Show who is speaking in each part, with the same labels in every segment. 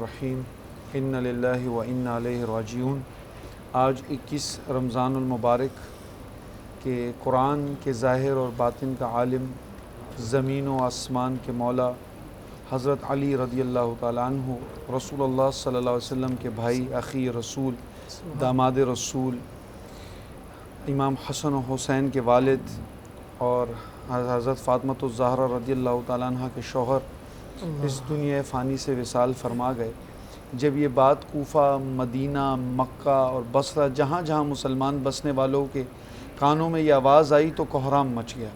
Speaker 1: الرحیم ان للہ و انا الیہ راجعون۔ آج 21 رمضان المبارک کے قرآن کے ظاہر اور باطن کا عالم، زمین و آسمان کے مولا حضرت علی رضی اللہ تعالیٰ عنہ، رسول اللہ صلی اللہ علیہ وسلم کے بھائی، اخی رسول، داماد رسول، امام حسن و حسین کے والد اور حضرت فاطمۃ الزہرا رضی اللہ تعالیٰ عنہ کے شوہر اس دنیا فانی سے وصال فرما گئے۔ جب یہ بات کوفہ، مدینہ، مکہ اور بصرہ، جہاں جہاں مسلمان بسنے والوں کے کانوں میں یہ آواز آئی تو کوہرام مچ گیا،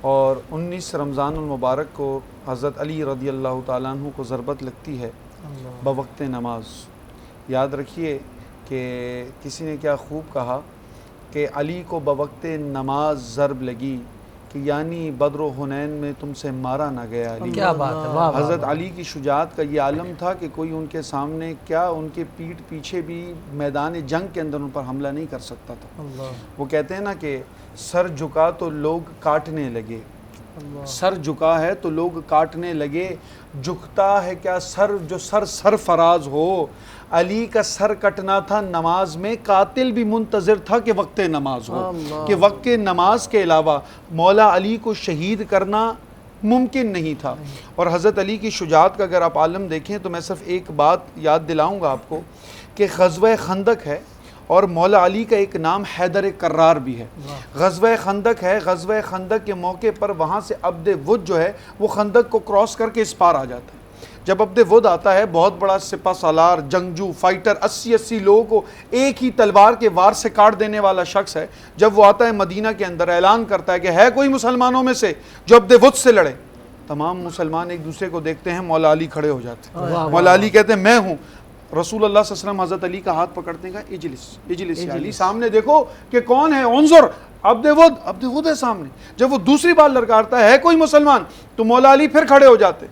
Speaker 1: اور 19 رمضان المبارک کو حضرت علی رضی اللہ تعالیٰ عنہ کو ضربت لگتی ہے بوقت نماز۔ یاد رکھیے کہ کسی نے کیا خوب کہا کہ علی کو بوقت نماز ضرب لگی، کہ یعنی بدر و حنین میں تم سے مارا نہ گیا علی۔
Speaker 2: کیا بات ہے، واہ واہ۔
Speaker 1: حضرت علی کی شجاعت کا یہ عالم تھا کہ کوئی ان کے سامنے کیا، ان کے پیٹھ پیچھے بھی میدان جنگ کے اندر ان پر حملہ نہیں کر سکتا تھا۔ وہ کہتے ہیں نا کہ سر جھکا تو لوگ کاٹنے لگے، سر جھکا ہے تو لوگ کاٹنے لگے، جھکتا ہے کیا سر جو سر سرفراز ہو۔ علی کا سر کٹنا تھا نماز میں، قاتل بھی منتظر تھا کہ وقت نماز ہو، کہ وقت نماز کے علاوہ مولا علی کو شہید کرنا ممکن نہیں تھا۔ اور حضرت علی کی شجاعت کا اگر آپ عالم دیکھیں تو میں صرف ایک بات یاد دلاؤں گا آپ کو کہ غزوہ خندق ہے، اور مولا علی کا ایک نام حیدر کرار بھی ہے۔ غزوہ خندق ہے، غزوہ خندق کے موقع پر وہاں سے عبد ود جو ہے وہ خندق کو کراس کر کے اس پار آ جاتا ہے۔ جب عبد ود آتا ہے، بہت بڑا سپہ سالار، جنگجو، فائٹر، 80 لوگوں کو ایک ہی تلوار کے وار سے کاٹ دینے والا شخص ہے، جب وہ آتا ہے مدینہ کے اندر، اعلان کرتا ہے کہ ہے کوئی مسلمانوں میں سے جو عبد ود سے لڑے۔ تمام مسلمان ایک دوسرے کو دیکھتے ہیں، مولا علی کھڑے ہو جاتے ہیں۔ مولا علی کہتے ہیں میں ہوں۔ رسول اللہ صلی اللہ علیہ وسلم حضرت علی کا ہاتھ پکڑتے ہیں، کہا اجلس اجلس یا علی، سامنے دیکھو کہ کون ہے، انظر عبد ود ہے سامنے۔ جب وہ دوسری بار للکارتا ہے کوئی مسلمان، تو مولا علی پھر کھڑے ہو جاتے،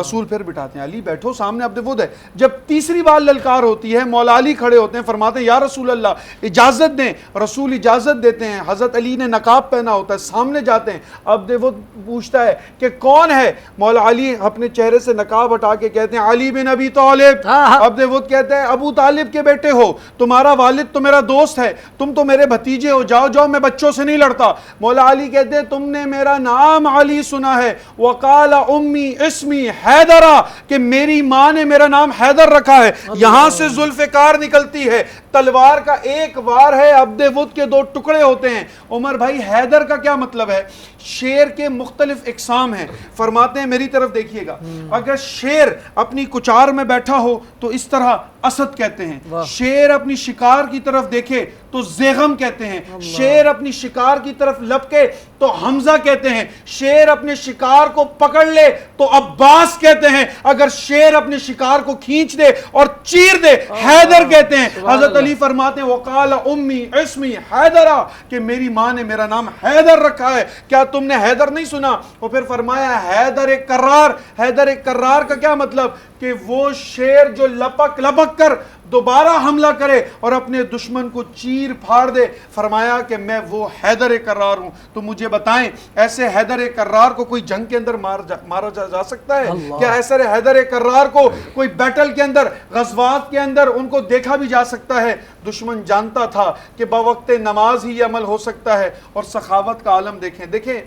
Speaker 1: رسول پھر بٹھاتے ہیں، علی بیٹھو سامنے عبد ود ہے۔ جب تیسری بار للکار ہوتی ہے، مولا علی کھڑے ہوتے ہیں، فرماتے ہیں یا رسول اللہ اجازت دیں۔ رسول اجازت دیتے ہیں، حضرت علی نے نقاب پہنا ہوتا ہے، سامنے جاتے ہیں۔ عبد ود پوچھتا ہے کہ کون ہے، مولا علی اپنے چہرے سے نقاب ہٹا کے کہتے ہیں علی بن ابی طالب۔ عبد ود کہتے ہیں ابو طالب کے بیٹے ہو، تمہارا والد تو میرا دوست ہے، تم تو میرے بھتیجے ہو، جاؤ جاؤ، میں بچوں سے نہیں لڑتا۔ مولا علی کہتے ہیں تم نے میرا نام علی سنا ہے، وقال امی اسمی حیدرہ، کہ میری ماں نے میرا نام حیدر رکھا ہے۔ یہاں سے ذوالفقار نکلتی ہے، تلوار کا ایک وار ہے، عبد ود کے 2 ٹکڑے ہوتے ہیں۔ عمر بھائی حیدر کا کیا مطلب ہے؟ شیر کے مختلف اقسام ہیں۔ فرماتے ہیں میری طرف دیکھیے گا، اگر شیر اپنی کچار میں بیٹھا ہو تو اس طرح اسد کہتے ہیں، شیر اپنی شکار کی طرف دیکھے تو زیغم کہتے ہیں، شیر اپنی شکار کی طرف لپکے تو حمزہ کہتے ہیں، شیر اپنے شکار کو پکڑ لے تو عباس کہتے ہیں، اگر شیر اپنے شکار کو کھینچ دے اور چیر دے حیدر کہتے ہیں۔ حضرت علی فرماتے ہیں وقال امی اسمی حیدرہ، کہ میری ماں نے میرا نام حیدر رکھا ہے۔ کیا تم نے حیدر نہیں سنا؟ اور پھر فرمایا حیدر کرار۔ حیدر کرار کا کیا مطلب؟ کہ وہ شیر جو لپک کر دوبارہ حملہ کرے اور اپنے دشمن کو چیر پھاڑ دے۔ فرمایا کہ میں وہ حیدر کرار ہوں۔ تو مجھے بتائیں ایسے حیدر کرار کو کوئی جنگ کے اندر مارا جا سکتا ہے؟ کیا ایسے حیدر کرار کو کوئی بیٹل کے اندر، غزوات کے اندر ان کو دیکھا بھی جا سکتا ہے؟ دشمن جانتا تھا کہ بوقت نماز ہی عمل ہو سکتا ہے۔ اور سخاوت کا عالم دیکھیں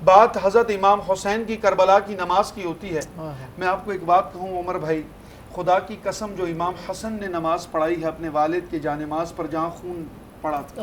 Speaker 1: بات حضرت امام حسین کی کربلا کی نماز کی ہوتی ہے۔ میں آپ کو ایک بات کہوں عمر بھائی، خدا کی قسم جو امام حسن نے نماز پڑھائی ہے اپنے والد کے جانماز پر جہاں خون پڑا تھا،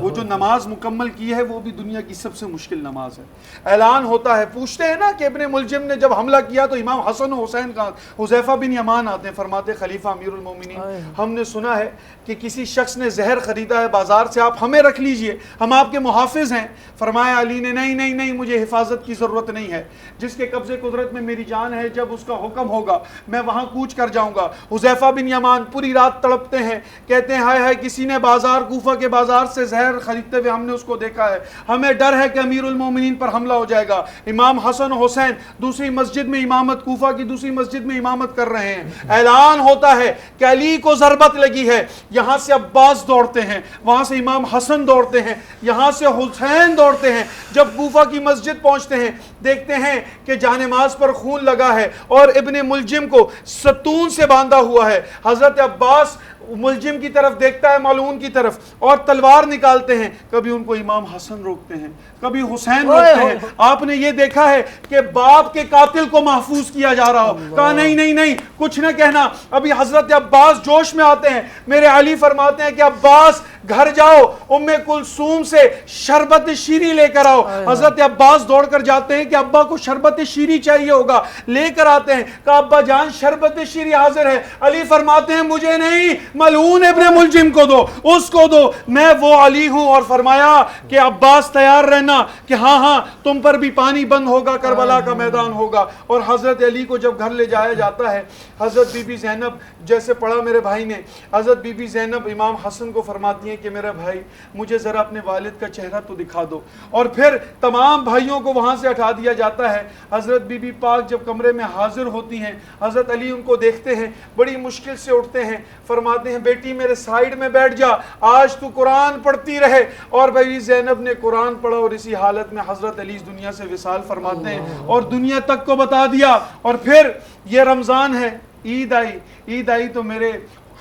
Speaker 1: وہ جو نماز مکمل کی ہے وہ بھی دنیا کی سب سے مشکل نماز ہے۔ اعلان ہوتا ہے، پوچھتے ہیں نا کہ ابن ملجم نے جب حملہ کیا تو امام حسن و حسین کا، حذیفہ بن یمان آتے ہیں، فرماتے خلیفہ امیر المومنین ہم نے سنا ہے کہ کسی شخص نے زہر خریدا ہے بازار سے، آپ ہمیں رکھ لیجئے، ہم آپ کے محافظ ہیں۔ فرمایا علی نے نہیں مجھے حفاظت کی ضرورت نہیں ہے، جس کے قبضے قدرت میں میری جان ہے، جب اس کا حکم ہوگا میں وہاں کوچ کر جاؤں گا۔ حذیفہ بن یمان پوری رات تڑپتے ہیں، کہتے ہیں ہائے ہائے کسی نے بازار کوفہ کے بازار سے زہر خریدتے ہوئے ہم نے اس کو دیکھا ہے. ہمیں ڈر ہے کہ امیر المومنین پر حملہ ہو جائے گا. امام حسن و حسین دوسری مسجد میں امامت، کوفہ کی دوسری مسجد میں امامت کر رہے ہیں. اعلان ہوتا ہے کہ علی کو ضربت لگی ہے. یہاں سے عباس دوڑتے ہیں، وہاں سے امام حسن دوڑتے ہیں، یہاں سے حسین دوڑتے ہیں. جب کوفہ کی مسجد پہنچتے ہیں دیکھتے ہیں کہ جانماز پر خون لگا ہے اور ابن ملجم کو ستون سے باندھا ہوا ہے. حضرت عباس ملجم کی طرف دیکھتا ہے، ملعون کی طرف، اور تلوار نکالتے ہیں. کبھی ان کو امام حسن روکتے ہیں، کبھی حسین روکتے ہیں. آپ نے یہ دیکھا ہے کہ باپ کے قاتل کو محفوظ کیا جا رہا ہو. کہا نہیں نہیں نہیں، کچھ نہ کہنا. ابھی حضرت عباس جوش میں آتے ہیں. میرے علی فرماتے ہیں کہ عباس گھر جاؤ، ام کلثوم سے شربت شیری لے کر آؤ. حضرت عباس دوڑ کر جاتے ہیں کہ ابا کو شربت شیری چاہیے ہوگا. لے کر آتے ہیں. کہا ابا جان شربت شیری حاضر ہے. علی فرماتے ہیں مجھے نہیں، ملعون ابن ملجم کو دو، اس کو دو، میں وہ علی ہوں. اور فرمایا کہ عباس تیار رہنا کہ ہاں ہاں تم پر بھی پانی بند ہوگا، کربلا کا میدان ہوگا. اور حضرت علی کو جب گھر لے جایا جاتا ہے، حضرت بی بی زینب، جیسے پڑھا میرے بھائی نے، حضرت بی بی زینب امام حسن کو فرماتی ہیں کہ میرا بھائی مجھے ذرا اپنے والد کا چہرہ تو دکھا دو. اور پھر تمام بھائیوں کو وہاں سے ہٹا دیا جاتا ہے. حضرت بی بی پاک جب کمرے میں حاضر ہوتی ہیں، حضرت علی ان کو دیکھتے ہیں، بڑی مشکل سے اٹھتے ہیں، فرماتے ہیں بیٹی میرے سائیڈ میں بیٹھ جا، آج تو قرآن پڑھتی رہے. اور بھائی زینب نے قرآن پڑھا اور اسی حالت میں حضرت علی اس دنیا سے وصال فرماتے ہیں اور دنیا تک کو بتا دیا. اور پھر یہ رمضان ہے، عید آئی. عید آئی تو میرے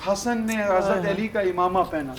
Speaker 1: حسن نے حضرت علی کا امامہ پہنا.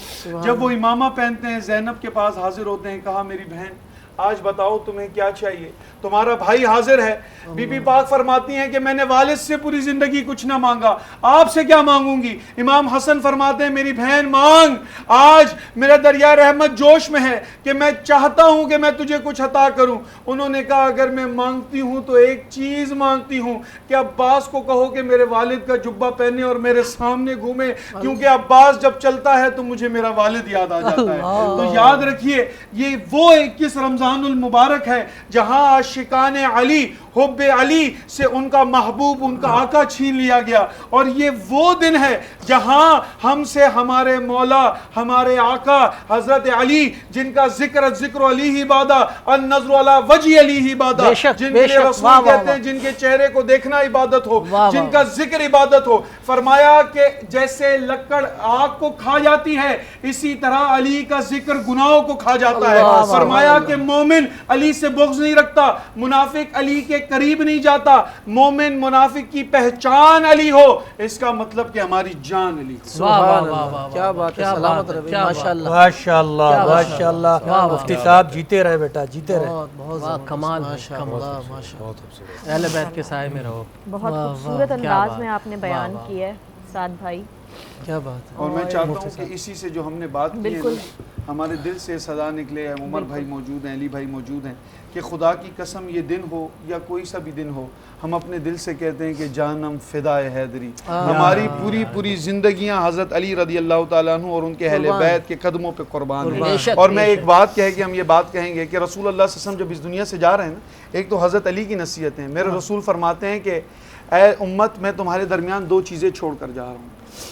Speaker 1: جب وہ امامہ پہنتے ہیں زینب کے پاس حاضر ہوتے ہیں. کہا میری بہن آج بتاؤ تمہیں کیا چاہیے، تمہارا بھائی حاضر ہے. بی بی پاک فرماتی ہیں کہ میں نے والد سے پوری زندگی کچھ نہ مانگا، آپ سے کیا مانگوں گی. امام حسن فرماتے ہیں میری بہن مانگ، آج میرا دریا رحمت جوش میں ہے کہ میں چاہتا ہوں کہ میں تجھے کچھ عطا کروں. انہوں نے کہا اگر میں مانگتی ہوں تو ایک چیز مانگتی ہوں کہ عباس کو کہو کہ میرے والد کا جبہ پہنے اور میرے سامنے گھومے، کیونکہ عباس جب چلتا ہے تو مجھے میرا والد یاد آ جاتا ہے. تو یاد رکھیے یہ وہ 21 رمضان المبارک ہے جہاں عاشقان علی، حب علی سے ان کا محبوب، ان کا آقا چھین لیا گیا. اور یہ وہ دن ہے جہاں ہم سے ہمارے مولا، ہمارے آقا حضرت علی، جن کا ذکر علی ہی بادہ، النظر علی وجہ علی ہی بادہ، جن کے رسول کہتے ہیں جن کے چہرے کو دیکھنا عبادت ہو، جن کا ذکر عبادت ہو. فرمایا کہ جیسے لکڑ آگ کو کھا جاتی ہے اسی طرح علی کا ذکر گناہوں کو کھا جاتا ہے. فرمایا کہ مومن علی سے بغض نہیں رکھتا، منافق علی کے قریب نہیں جاتا. مومن منافق کی پہچان علی ہو، اس کا مطلب کہ ہماری جان علی.
Speaker 2: سبحان اللہ، کیا بات ہے. سلامت رہے ماشاءاللہ ماشاءاللہ ماشاءاللہ. مفتی صاحب جیتے رہے بیٹا، جیتے رہے.
Speaker 3: بہت کمال اہل بیت کے سائے میں رہو. بہت خوبصورت انداز میں آپ نے بیان کیا ہے سعد بھائی،
Speaker 2: کیا بات ہے.
Speaker 1: اور میں چاہتا ہوں کہ اسی سے جو ہم نے بات کی ہے ہمارے دل سے صدا نکلے. عمر بھائی موجود ہیں، علی بھائی موجود ہیں، کہ خدا کی قسم یہ دن ہو یا کوئی سا بھی دن ہو، ہم اپنے دل سے کہتے ہیں کہ جانم فدائے حیدری. ہماری پوری زندگیاں حضرت علی رضی اللہ تعالیٰ عنہ اور ان کے اہل بیت کے قدموں پہ قربان ہیں. اور میں ایک بات کہے کہ ہم یہ بات کہیں گے کہ رسول اللہ صلی اللہ علیہ وسلم جب اس دنیا سے جا رہے ہیں نا، ایک تو حضرت علی کی نصیحتیں. میرے رسول فرماتے ہیں کہ اے امت میں تمہارے درمیان 2 چیزیں چھوڑ کر جا رہا ہوں.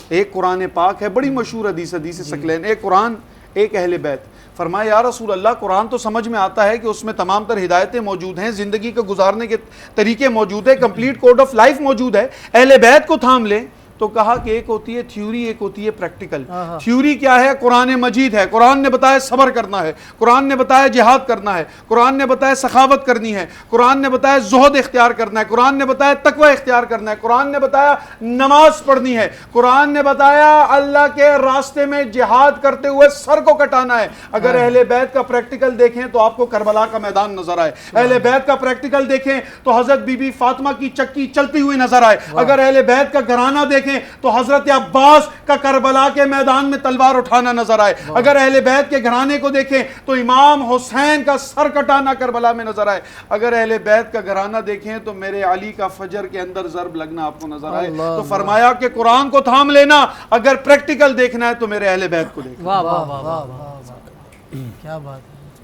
Speaker 1: ایک قرآن پاک ہے، بڑی مشہور حدیث ثقلین، ایک قرآن ایک اہل بیت. فرمایا یا رسول اللہ قرآن تو سمجھ میں آتا ہے کہ اس میں تمام تر ہدایتیں موجود ہیں، زندگی کو گزارنے کے طریقے موجود ہیں، کمپلیٹ کوڈ آف لائف موجود ہے، اہل بیت کو تھام لیں. تو کہا کہ ایک ہوتی ہے تھیوری، ایک ہوتی ہے پریکٹیکل. تھیوری کیا ہے؟ قرآن مجید ہے. قرآن نے بتایا صبر کرنا ہے، قرآن نے بتایا جہاد کرنا ہے، قرآن نے بتایا سخاوت کرنی ہے، قرآن نے بتایا زہد اختیار کرنا ہے، قرآن نے بتایا تقوی اختیار کرنا ہے، قرآن نے بتایا نماز پڑھنی ہے، قرآن نے بتایا اللہ کے راستے میں جہاد کرتے ہوئے سر کو کٹانا ہے. اگر اہل بیت کا پریکٹیکل دیکھیں تو آپ کو کربلا کا میدان نظر آئے. اہل بیت کا پریکٹیکل دیکھیں تو حضرت بی بی فاطمہ کی چکی چلتی ہوئی نظر آئے. اگر اہل بیت کا گھرانہ دیکھیں تو حضرت عباس کا کربلا کے میدان میں تلوار اٹھانا نظر آئے. اگر اہل بیت کے گھرانے کو دیکھیں تو امام حسین کا سر کٹانا کربلا میں نظر آئے. اگر اہل بیت کا گھرانہ دیکھیں تو میرے علی کا فجر کے اندر ضرب لگنا آپ کو نظر آئے. تو فرمایا کہ قرآن کو تھام لینا، اگر پریکٹیکل دیکھنا ہے تو میرے اہل بیت کو دیکھنا.
Speaker 2: واہ واہ واہ واہ، کیا بات ہے.